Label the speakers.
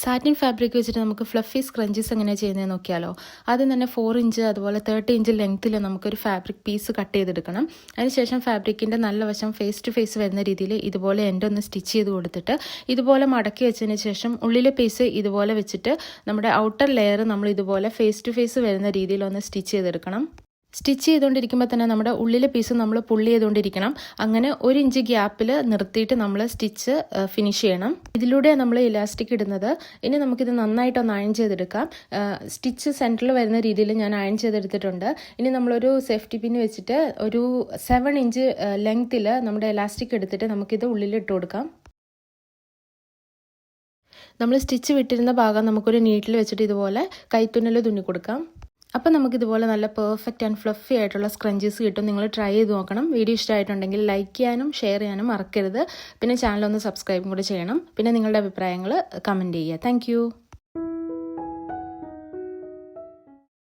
Speaker 1: Satin fabric വെച്ചിട്ട് നമുക്ക് fluffy scrunchies എങ്ങനെയാണ് ചെയ്യുന്നത് നോക്കിയാലോ. ആദ്യം തന്നെ 4 ഇഞ്ച് അതുപോലെ 30 ഇഞ്ച് ലെങ്ത്തിൽ നമുക്കൊരു ഫാബ്രിക് പീസ് കട്ട് ചെയ്തെടുക്കണം. അതിനുശേഷം ഫാബ്രിക്കിൻ്റെ നല്ല വശം ഫേസ് ടു ഫേസ് വരുന്ന രീതിയിൽ ഇതുപോലെ എൻ്റെ ഒന്ന് സ്റ്റിച്ച് ചെയ്ത് കൊടുത്തിട്ട് ഇതുപോലെ മടക്കി വെച്ചതിന് ശേഷം ഉള്ളിലെ പീസ് ഇതുപോലെ വെച്ചിട്ട് നമ്മുടെ ഔട്ടർ ലെയർ നമ്മൾ ഇതുപോലെ ഫേസ് ടു ഫേസ് വരുന്ന രീതിയിൽ ഒന്ന് സ്റ്റിച്ച് ചെയ്തെടുക്കണം. സ്റ്റിച്ച് ചെയ്തുകൊണ്ടിരിക്കുമ്പോൾ തന്നെ നമ്മുടെ ഉള്ളിലെ പീസ് നമ്മൾ പുള്ളി ചെയ്തുകൊണ്ടിരിക്കണം. അങ്ങനെ 1 ഇഞ്ച് ഗ്യാപ്പിൽ നിർത്തിയിട്ട് നമ്മൾ സ്റ്റിച്ച് ഫിനിഷ് ചെയ്യണം. ഇതിലൂടെ നമ്മൾ ഇലാസ്റ്റിക് ഇടുന്നത്. ഇനി നമുക്കിത് നന്നായിട്ടൊന്ന് അയൺ ചെയ്തെടുക്കാം. സ്റ്റിച്ച് സെൻറ്ററിൽ വരുന്ന രീതിയിൽ ഞാൻ അയൺ ചെയ്തെടുത്തിട്ടുണ്ട്. ഇനി നമ്മളൊരു സേഫ്റ്റി പിൻ വെച്ചിട്ട് ഒരു 7 ഇഞ്ച് ലെങ്ത്തിൽ നമ്മുടെ ഇലാസ്റ്റിക് എടുത്തിട്ട് നമുക്കിത് ഉള്ളിൽ ഇട്ട് കൊടുക്കാം. നമ്മൾ സ്റ്റിച്ച് വിട്ടിരുന്ന ഭാഗം നമുക്കൊരു നീഡിൽ വെച്ചിട്ട് ഇതുപോലെ കൈത്തുന്നൽ തുന്നി കൊടുക്കാം. അപ്പോൾ നമുക്കിതുപോലെ നല്ല പെർഫെക്റ്റ് ആൻഡ് ഫ്ലഫി ആയിട്ടുള്ള സ്ക്രഞ്ചീസ് കിട്ടും. നിങ്ങൾ ട്രൈ ചെയ്ത് നോക്കണം. വീഡിയോ ഇഷ്ടമായിട്ടുണ്ടെങ്കിൽ ലൈക്ക് ചെയ്യാനും ഷെയർ ചെയ്യാനും മറക്കരുത്. പിന്നെ ചാനലൊന്ന് സബ്സ്ക്രൈബും കൂടെ ചെയ്യണം. പിന്നെ നിങ്ങളുടെ അഭിപ്രായങ്ങൾ കമൻറ്റ് ചെയ്യുക. താങ്ക്